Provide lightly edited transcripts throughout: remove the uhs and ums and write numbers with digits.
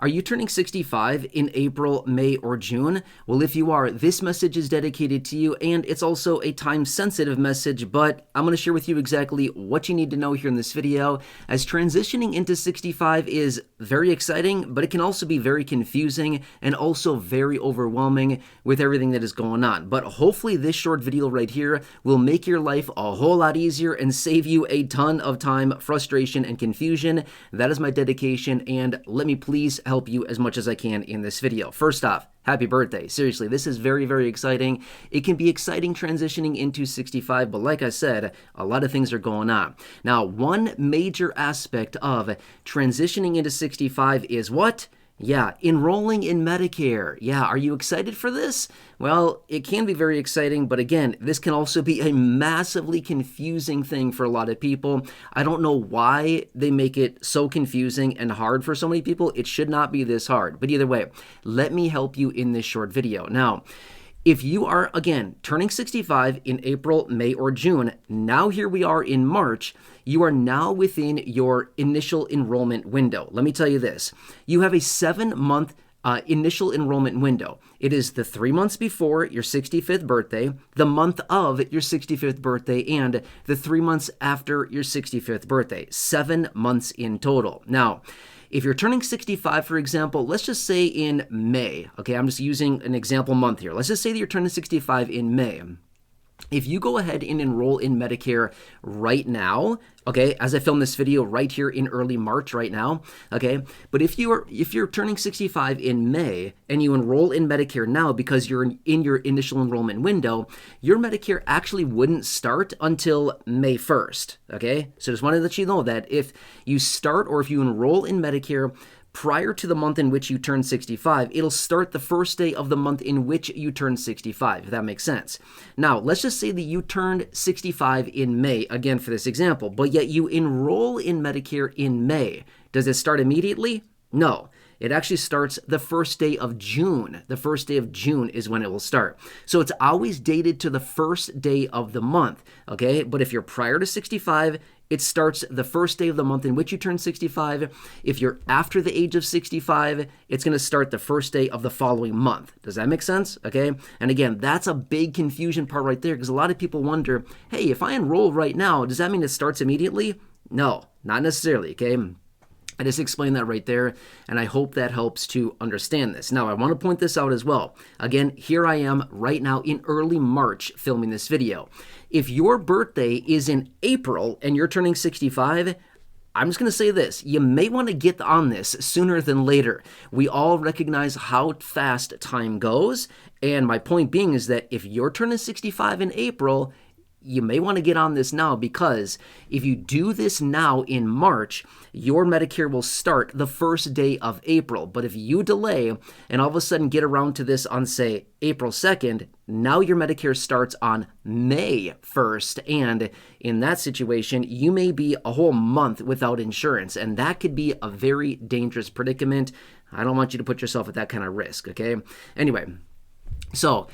Are you turning 65 in April, May, or June? Well, if you are, this message is dedicated to you, and it's also a time-sensitive message, but I'm going to share with you exactly what you need to know here in this video, as transitioning into 65 is very exciting, but it can also be very confusing and also very overwhelming with everything that is going on. But hopefully this short video right here will make your life a whole lot easier and save you a ton of time, frustration, and confusion. That is my dedication, and let me please help you as much as I can in this video. First off, happy birthday. Seriously, this is very, very exciting. It can be exciting transitioning into 65, but like I said, a lot of things are going on. Now, one major aspect of transitioning into 65 is what? Yeah, enrolling in Medicare. Yeah, are you excited for this? Well, it can be very exciting, but again, this can also be a massively confusing thing for a lot of people. I don't know why they make it so confusing and hard for so many people. It should not be this hard, but either way, let me help you in this short video. Now, if you are, again, turning 65 in April, May, or June, now here we are in March, you are now within your initial enrollment window. Let me tell you this. You have a 7-month initial enrollment window. It is the 3 months before your 65th birthday, the month of your 65th birthday, and the 3 months after your 65th birthday. 7 months in total. Now, if you're turning 65, for example, let's just say in May, okay, I'm just using an example month here. Let's just say that you're turning 65 in May. If you go ahead and enroll in Medicare right now, okay, as I film this video right here in early March right now, okay, but if you're turning 65 in May and you enroll in Medicare now because you're in your initial enrollment window, your Medicare actually wouldn't start until May 1st, okay? So just wanted to let you know that if you start or if you enroll in Medicare prior to the month in which you turn 65, it'll start the first day of the month in which you turn 65, if that makes sense. Now, let's just say that you turned 65 in May, again for this example, but yet you enroll in Medicare in May. Does it start immediately? No. It actually starts the first day of June. The first day of June is when it will start. So it's always dated to the first day of the month, okay? But if you're prior to 65, it starts the first day of the month in which you turn 65. If you're after the age of 65, it's going to start the first day of the following month. Does that make sense? Okay? And again, that's a big confusion part right there because a lot of people wonder, hey, if I enroll right now, does that mean it starts immediately? No, not necessarily, okay? I just explained that right there, and I hope that helps to understand this. Now, I want to point this out as well. Again, here I am right now in early March filming this video. If your birthday is in April and you're turning 65, I'm just going to say this. You may want to get on this sooner than later. We all recognize how fast time goes, and my point being is that if you're turning 65 in April, you may want to get on this now because if you do this now in March, your Medicare will start the first day of April. But if you delay and all of a sudden get around to this on, say, April 2nd, now your Medicare starts on May 1st. And in that situation, you may be a whole month without insurance. And that could be a very dangerous predicament. I don't want you to put yourself at that kind of risk, okay? Anyway, so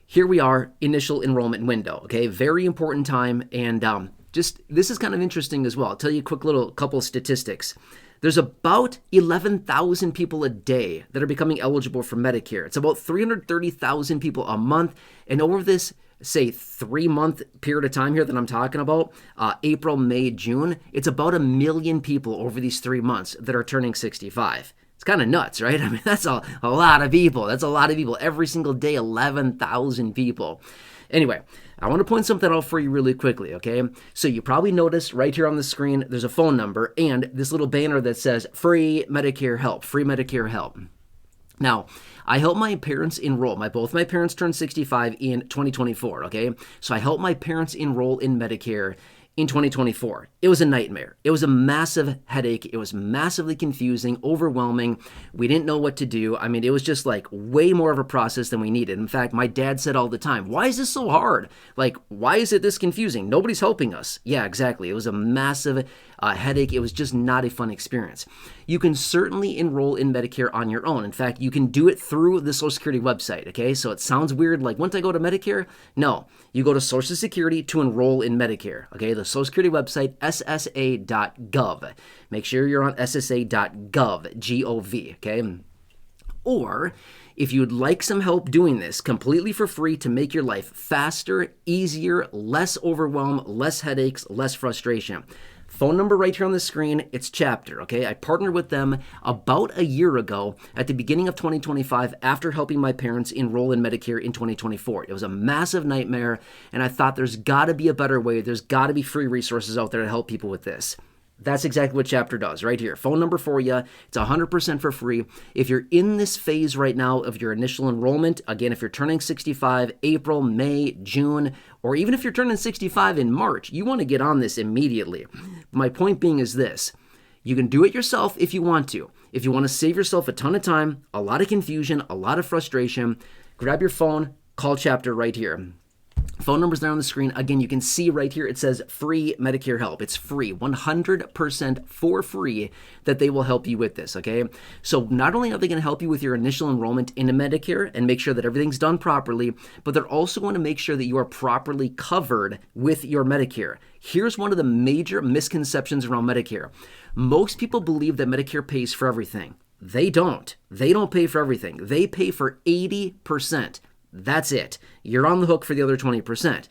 here we are, initial enrollment window, okay? Very important time, and just this is kind of interesting as well. I'll tell you a quick little couple statistics. There's about 11,000 people a day that are becoming eligible for Medicare. It's about 330,000 people a month, and over this, say, 3-month period of time here that I'm talking about, April, May, June, it's about 1 million people over these 3 months that are turning 65. It's kind of nuts, right? I mean, that's a lot of people. That's a lot of people. Every single day, 11,000 people. Anyway, I want to point something out for you really quickly, okay? So you probably noticed right here on the screen, there's a phone number and this little banner that says free Medicare help, free Medicare help. Now, I helped my parents enroll. Both my parents turned 65 in 2024, okay? So I helped my parents enroll in Medicare in 2024. It was a nightmare. It was a massive headache. It was massively confusing, overwhelming. We didn't know what to do. I mean, it was just like way more of a process than we needed. In fact, my dad said all the time, why is this so hard? Like, why is it this confusing? Nobody's helping us. Yeah, exactly. It was a massive headache. It was just not a fun experience. You can certainly enroll in Medicare on your own. In fact, you can do it through the Social Security website, okay? So it sounds weird, like, wouldn't I go to Medicare? No, you go to Social Security to enroll in Medicare, okay? The Social Security website, ssa.gov. Make sure you're on ssa.gov, G-O-V, okay? Or if you'd like some help doing this completely for free to make your life faster, easier, less overwhelm, less headaches, less frustration, phone number right here on the screen, it's Chapter, okay? I partnered with them about a year ago at the beginning of 2025 after helping my parents enroll in Medicare in 2024. It was a massive nightmare, and I thought there's got to be a better way. There's got to be free resources out there to help people with this. That's exactly what Chapter does right here. Phone number for you. It's 100% for free. If you're in this phase right now of your initial enrollment, again, if you're turning 65 April, May, June, or even if you're turning 65 in March, you want to get on this immediately. My point being is this. You can do it yourself if you want to. If you want to save yourself a ton of time, a lot of confusion, a lot of frustration, grab your phone, call Chapter right here. Phone number's there on the screen. Again, you can see right here, it says free Medicare help. It's free, 100% for free that they will help you with this, okay? So not only are they going to help you with your initial enrollment into Medicare and make sure that everything's done properly, but they're also going to make sure that you are properly covered with your Medicare. Here's one of the major misconceptions around Medicare. Most people believe that Medicare pays for everything. They don't. They don't pay for everything. They pay for 80%. That's it. You're on the hook for the other 20%.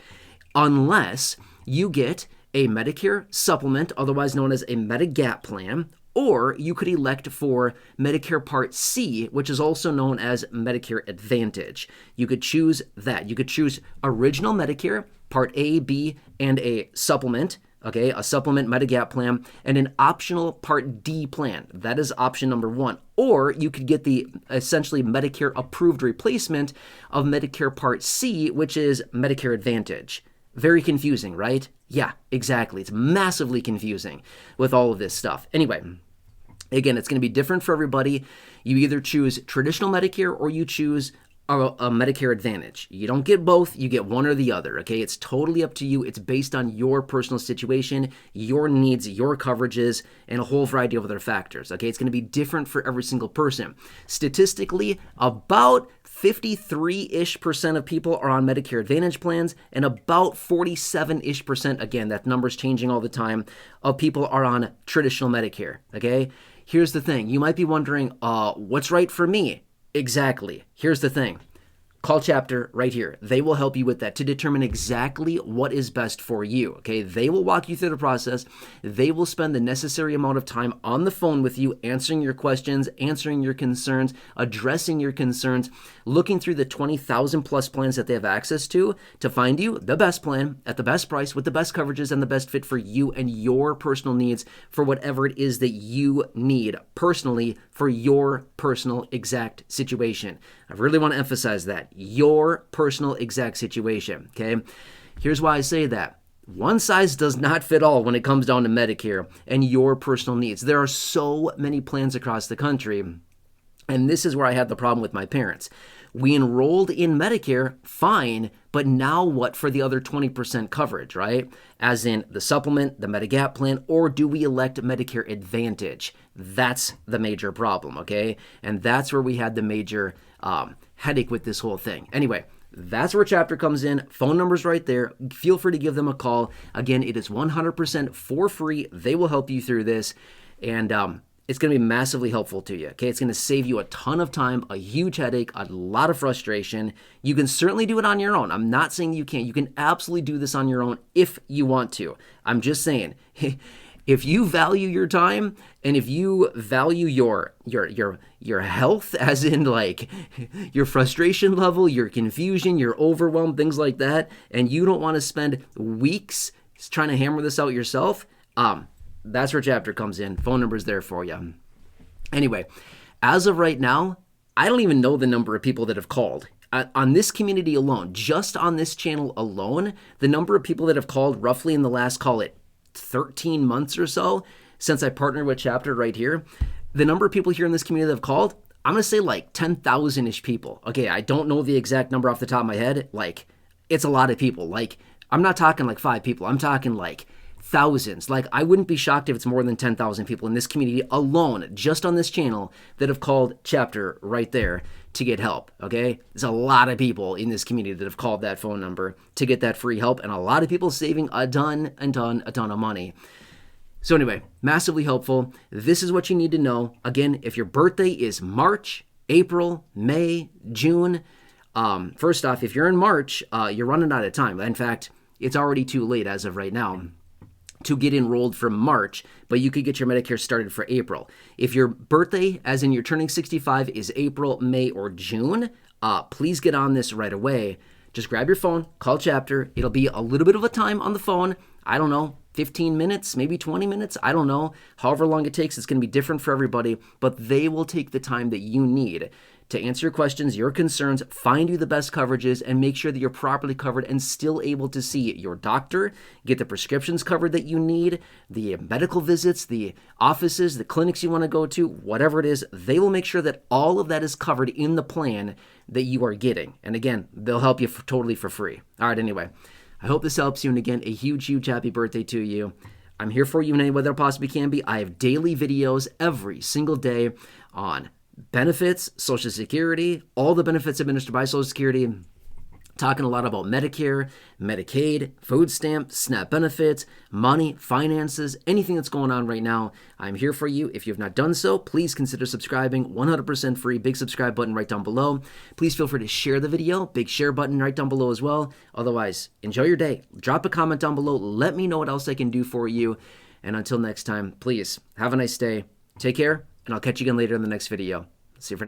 Unless you get a Medicare supplement, otherwise known as a Medigap plan, or you could elect for Medicare Part C, which is also known as Medicare Advantage. You could choose that. You could choose original Medicare, Part A, B, and a supplement, okay, a supplement Medigap plan, and an optional Part D plan. That is option number 1. Or you could get the essentially Medicare approved replacement of Medicare Part C, which is Medicare Advantage. Very confusing, right? Yeah, exactly. It's massively confusing with all of this stuff. Anyway, again, it's going to be different for everybody. You either choose traditional Medicare or you choose a Medicare Advantage. You don't get both, you get one or the other, okay? It's totally up to you. It's based on your personal situation, your needs, your coverages, and a whole variety of other factors, okay? It's going to be different for every single person. Statistically, about 53-ish% of people are on Medicare Advantage plans, and about 47-ish%, again, that number's changing all the time, of people are on traditional Medicare, okay? Here's the thing. You might be wondering, what's right for me? Exactly. Here's the thing. Call Chapter right here. They will help you with that to determine exactly what is best for you, okay? They will walk you through the process. They will spend the necessary amount of time on the phone with you, answering your questions, answering your concerns, addressing your concerns, looking through the 20,000 plus plans that they have access to find you the best plan at the best price with the best coverages and the best fit for you and your personal needs for whatever it is that you need personally for your personal exact situation. I really want to emphasize that. Your personal exact situation, okay? Here's why I say that. One size does not fit all when it comes down to Medicare and your personal needs. There are so many plans across the country, and this is where I had the problem with my parents. We enrolled in Medicare, fine, but now what for the other 20% coverage, right? As in the supplement, the Medigap plan, or do we elect Medicare Advantage? That's the major problem, okay? And that's where we had the major headache with this whole thing. Anyway, that's where Chapter comes in. Phone number's right there. Feel free to give them a call. Again, it is 100% for free. They will help you through this, and it's going to be massively helpful to you, okay? It's going to save you a ton of time, a huge headache, a lot of frustration. You can certainly do it on your own. I'm not saying you can't. You can absolutely do this on your own if you want to. I'm just saying, if you value your time and if you value your health, as in like your frustration level, your confusion, your overwhelm, things like that, and you don't want to spend weeks trying to hammer this out yourself, that's where Chapter comes in. Phone number's there for you. Anyway, as of right now, I don't even know the number of people that have called. On this community alone, just on this channel alone, the number of people that have called roughly in the last, call it 13 months or so, since I partnered with Chapter right here, the number of people here in this community that have called, I'm going to say like 10,000-ish people. Okay, I don't know the exact number off the top of my head. Like, it's a lot of people. Like, I'm not talking like 5 people. I'm talking like thousands. Like, I wouldn't be shocked if it's more than 10,000 people in this community alone, just on this channel, that have called Chapter right there to get help, okay? There's a lot of people in this community that have called that phone number to get that free help, and a lot of people saving a ton of money. So anyway, massively helpful. This is what you need to know. Again, if your birthday is March, April, May, June, first off, if you're in March, you're running out of time. In fact, it's already too late as of right now to get enrolled for March, but you could get your Medicare started for April. If your birthday, as in you're turning 65, is April, May, or June, please get on this right away. Just grab your phone, call Chapter. It'll be a little bit of a time on the phone. I don't know, 15 minutes, maybe 20 minutes. I don't know. However long it takes, it's going to be different for everybody, but they will take the time that you need to answer your questions, your concerns, find you the best coverages, and make sure that you're properly covered and still able to see your doctor, get the prescriptions covered that you need, the medical visits, the offices, the clinics you want to go to, whatever it is. They will make sure that all of that is covered in the plan that you are getting. And again, they'll help you totally for free. All right, anyway, I hope this helps you. And again, a huge, huge happy birthday to you. I'm here for you in any way that I possibly can be. I have daily videos every single day on benefits, Social Security, all the benefits administered by Social Security, talking a lot about Medicare, Medicaid, food stamps, SNAP benefits, money, finances, anything that's going on right now. I'm here for you. If you have not done so, please consider subscribing. 100% free. Big subscribe button right down below. Please feel free to share the video. Big share button right down below as well. Otherwise, enjoy your day. Drop a comment down below. Let me know what else I can do for you. And until next time, please have a nice day. Take care. And I'll catch you again later in the next video. See you for